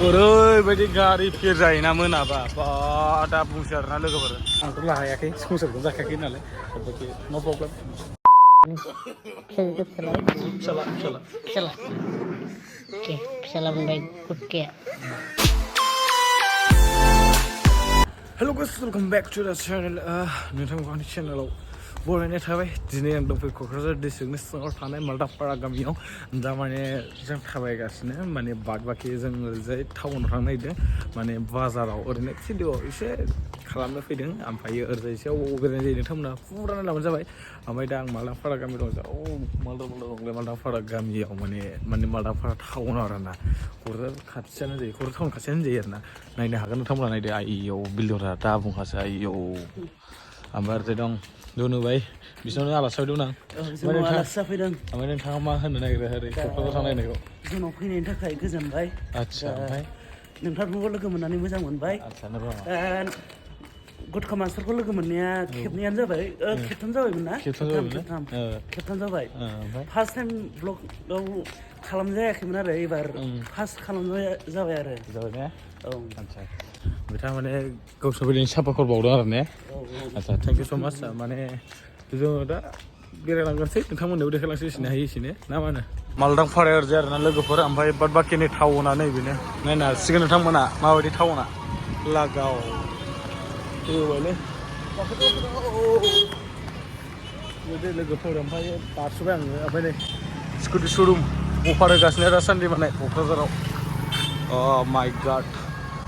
ओरैबायदि गारि फेर जायोना मोनाबा बा दा बुंसै आरोना लोगोफोर आंथ' लाहायाखै संसारखौ जाखायाखै नालाय नो प्रब्लेम फिसाला बुंबाय कुटके hello guys welcome back to the channel नोंथांमोन आंनि चैनेलाव बरायनाय थाबाय दिनै आं दंफैयो क'क्राझार डिस्ट्रिक्टनि सिङाव थानाय मालदापारा गामियाव दा माने जों थाबायगासिनो माने बाद बाखि जों ओरैजाय टाउनाव थांनो नागिरदों माने बाजाराव ओरैनो भिडिअ एसे खालामनो फैदों ओमफ्रायो ओरैजाय एसे बेरायनाय जायो नोंथांमोना फुरा नायलांबानो जाबाय ओमफ्राय दा आं मालदापारा गामियाव दं मालदापारा गामियाव माने मालदापारा टाउनाव आरोना क'क्राझार खाथियानो जायो क'क्राझार टाउन खाथियानो जायो आरोना नायनो हागोन नोंथांमोना नायदो आइयौ बिल्डिंफोरा दा बुंखासै आइयौ ओमफ्राय ओरैजाय दं दोनोबाय बिसोरनावनो आलासि फैदों आं ओमफ्राय नोंथाङा मा होननो नागिरो ओरै क'क्राझार थांनायखौ जोंनाव फैनायनि थाखाय गोजोनबाय आदसा ओमफ्राय नोंथांखौबो लोगो मोननानै मोजां मोनबाय आदसा नंगौ गथखा मास्टारखौ लोगो मोननाया खेबनैयानो जाबाय खेबथाम जाबायमोन ना खेबथाम जाबाय फार्स्ट टाइम ब्लगआव खालामजायाखैमोन आरो एबार फार्स्ट खालामनाय जाबाय आरो जाबाय ने औ आदसा बिथाङा माने गावसोर बिदिनो साफाखर बावदों आरो ने आदसा थेंक इउ स' माच माने जोङो दा बेरायलांगोनसै नोंथंमोननोबो देखायलांसै एसेनो हायो एसेनो ना मा होनो मालदांपाराया ओरैजाय आरोना लोगोफोर ओमफ्राय बाद बाखिनि टाउना नैबेनो नायनो हासिगोन नोंथांमोना माबायदि टाउना लागाव फैबायलै बिदि लोगोफोर ओमफ्राय बारस'बाय आङो ओमफ्राय नै स्कुटि श'रुम अफार होगासिनो दासान्दि माने क'क्राझाराव अ माइ गड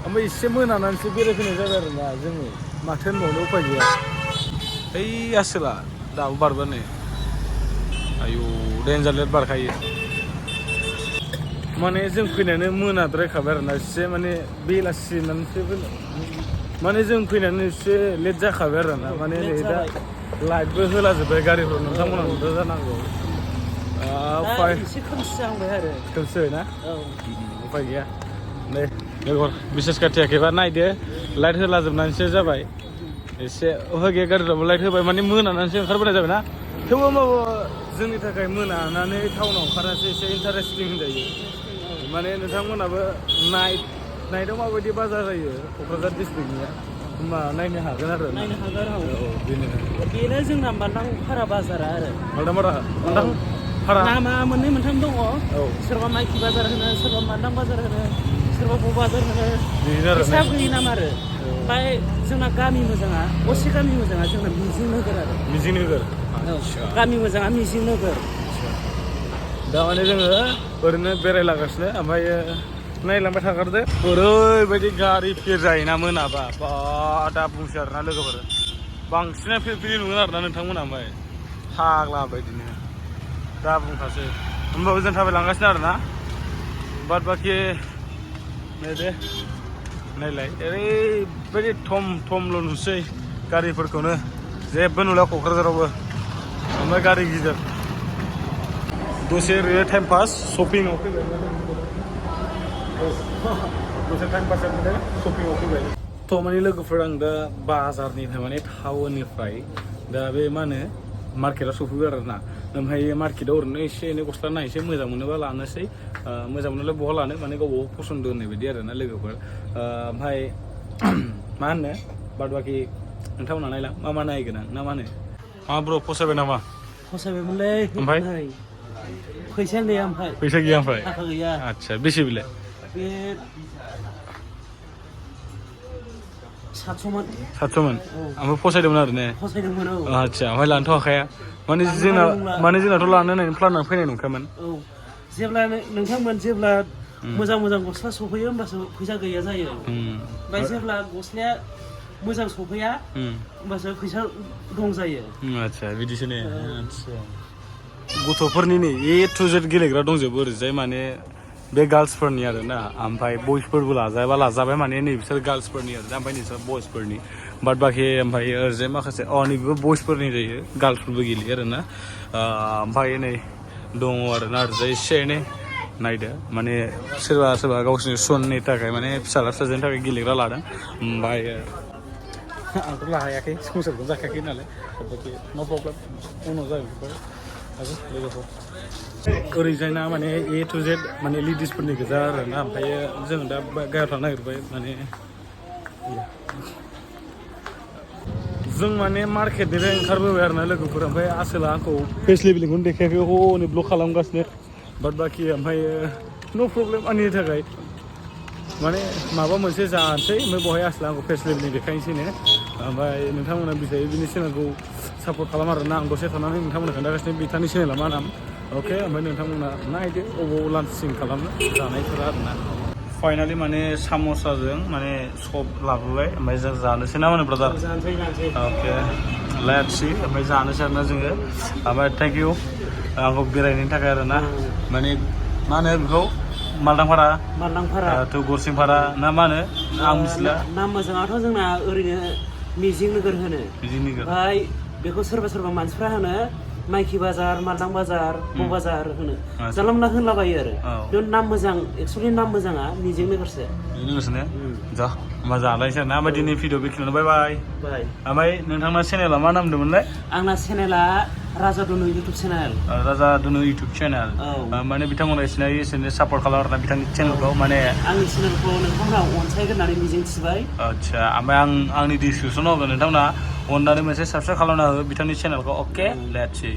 ओमफ्राय एसे मोनानानैसो बेरायफैनाय जाबाय आरोना जोङो माथो होनबावनो उफाय गैया ओइ आसोला दाबो बारबा नै आयु देन्जार लेट बारखायो माने जों फैनायानो मोनाद्रायखाबाय आरोना एसे माने बेलासि माने जों फैनायानो एसे लेट जाखाबाय आरोना माने नै दा लाइटबो होलाजोब्बाय गारिफ्राव नोंथांमोना नुदों जानांगौ एसे खोमसि जाहांबाय आरो खोमसि ना औ उफाय गैया नै लोगोफोर बिसेस खाथियाखैबा नायदो लाइट होलाजोबनानैसो जाबाय एसे ओहो गैया गारिफ्राबो लाइट होबाय माने मोनानानैसो ओंखारबोनाय जाबाय ना थेवबो जोंनि थाखाय मोनानानै टाउनाव ओंखारनासो एसे इन्टारेस्टिं होनजायो माने नोंथांमोनाबो नाइटआव माबायदि बाजार जायो क'क्राझार डिस्ट्रिक्टनिया होमबा नायनो हागोन आरो नायनो हागोन औ बेनो जोंना मालदांपारा बाजारा आरो मालदांपारा नामा मोननै मोनथाम दङ सोरबा माइखि बाजार होनो सोरबा मालदां बाजार होनो सोरबा ब बाजार होनो हिसाब गैयि नाम आरो ओमफ्राय जोंना गामि मोजाङा असे गामि मोजाङा जोंना मिजिं नोगोर आरो मिजिं नोगोर गामि मोजाङा मिजिं नोगोर दा माने जोङो ओरैनो बेरायलागासिनो ओमफ्राय नायलांबाय थागारदो ओरैबायदि गारि फेर जायोना मोनाबा बा दा बुंसै आरोना लोगोफोर बांसिनानो फेरफेरि नुगोन आरोना नोंथांमोना ओमफ्राय फाग्ला बायदिनो दा बुंखासै होमबाबो जों थाबायलांगासिनो आरोना बाद बाखि नायदे नायलाय ओरैबायदि थमल' नुसै गारिफोरखौनो जेबो नुला क'क्राझारावबो ओमफ्राय गारि गिदिर दसे ओरैनो टाइम पास शपिंआव फैबाय दसे टाइम पास शपिंआव फैबाय थ' माने लोगोफोर आं दा बाजारनिफ्राय माने टाउननिफ्राय दा बे मा होनो मार्केटआव सफैबाय आरोना ओमफ्राय मार्केटआव ओरैनो एसे एनै गस्ला नायनोसै मोजां मोनोबा लानोसै मोजां मोनोब्ला बहा लानो माने गावबागाव पसन्द होननाय बायदि आरोना लोगोफोर ओमफ्राय मा होनो बाद बाखि नोंथांमोना नायलां मा नायगोन आं ना मा होनो मा ब्र फसायबाय नामा फसायबायमोनलै ओमफ्राय फैसायानो गैया ओमफ्राय फैसा गैया ओमफ्राय थाखा गैया आदसा बेसे बिलाय बे 700 ओमफ्राय फसायदोंमोन आरो ने फसायदोंमोन औ आदसा ओमफ्राय लानोथ' हाखाया माने जोंनाथ' लानो होननानै प्लानाव फैनाय नंखामोन औ जेब्ला नोंथांमोन जेब्ला मोजां गस्ला सफैयो होमबासो फैसा गैया जायो ओमफ्राय जेब्ला गस्लाया मोजां सफैया होमबासो फैसा दं जायो आदसा बिदिसो ने आदसा गथ'फोरनि नै ए टु जेड गेलेग्रा दंजोबो ओरैजाय माने बे गार्ल्सफोरनि आरो ना ओमफ्राय बयसफोरबो लाजाबाय माने नै बिसोर गार्ल्सफोरनि आरो ना ओमफ्राय नोंसोर बयसफोरनि बाद बाखि ओमफ्राय ओरैजाय माखासे नैबेबो बयसफोरनि जायो गार्ल्सफोरबो गेलेयो आरो ना ओमफ्राय नै दङ आरो ना ओरैजाय एसे एनै नायदो माने सोरबा गावसोरनि सननि थाखाय माने फिसाला फिसाजोनि थाखाय गेलेग्रा लादों ओमफ्राय आंथ' लाहायाखै संसारखौ जाखायाखै नालाय नो प्रब्लेम उनाव जागोन बेफोर लोगोफोर ओरैजायना माने A to Z माने लेडिसफोरनि गोजा आरोना ओमफ्राय जों दा गायाव थांनो नागिरबाय माने जों माने मार्केटनिफ्राय ओंखारबोबाय आरोना लोगोफोर ओमफ्राय आसोला आंखौ फेस लेभेलिंखौनो देखायाखै हनै ब्लक खालामगासिनो बाद बाखि ओमफ्राय नो प्रब्लेम आंनि थाखाय माने माबा मोनसे जानोसै ओमफ्राय बहाय आसोला आंखौ फेस लेभेलिं देखायनोसैनो ओमफ्राय नोंथांमोना बिजायो बिनि चेनेलखौ सापर्ट खालाम आरोना आं दसे थानानै नोंथांमोना खोन्थागासिनो बिथांनि चेनेला मा नाम अके ओमफ्राय नोंथांमोना नायदो अबाव लान्चिं खालामनो जानायफोरा आरोना फाइनालि माने साम'साजों माने सब लाबोबाय ओमफ्राय जों जानोसै ना माने ब्रादार अके लेट्स सी ओमफ्राय जानोसै आरोना जोङो ओमफ्राय थेंक इउ आंखौ बेरायनायनि थाखाय आरोना माने मा होनो बेखौ मालदांपारा थ' गरसिंपारा ना मा होनो आं मिथिला नाम मोजाङाथ' जोंना ओरैनो मिजिं नोगोर होनो ओमफ्राय बेखौ सोरबा सोरबा मानसिफ्रा होनो माइखि बाजार मालदां बाजार बाजार होनो जानला मोनला होनलाबायो आरो बेयाव नाम मोजां एक्सुवेलि नाम मोजाङा मिजिं नोगोरसो ने जा होमबा जालायसै आरोना ओमफ्राय दिनै भिडिअ बेखिनियावनो बाय बाय ओमफ्य नोंथांना चेनेला मा नाम होनदोंमोनलाय आंना चेनेला राजा दुनु इउटुब चेनेल राजा दुनु इउटुब चेनेल माने बिथांमोना सिनायो एसेनो सापर्ट खालाम आरोना बिथांनि चेनेलखौ माने आंनि चेनेलखौ नोंथांमोना अनसायगोन होननानै मिजिं थिबाय आदसा ओमफ्राय आंनि डिसक्रिपसनाव होगोन नोंथांमोना अननानै मोनसे साबसक्राइब खालामना हो बिथांनि चेनेलखौ अके लेट्स सी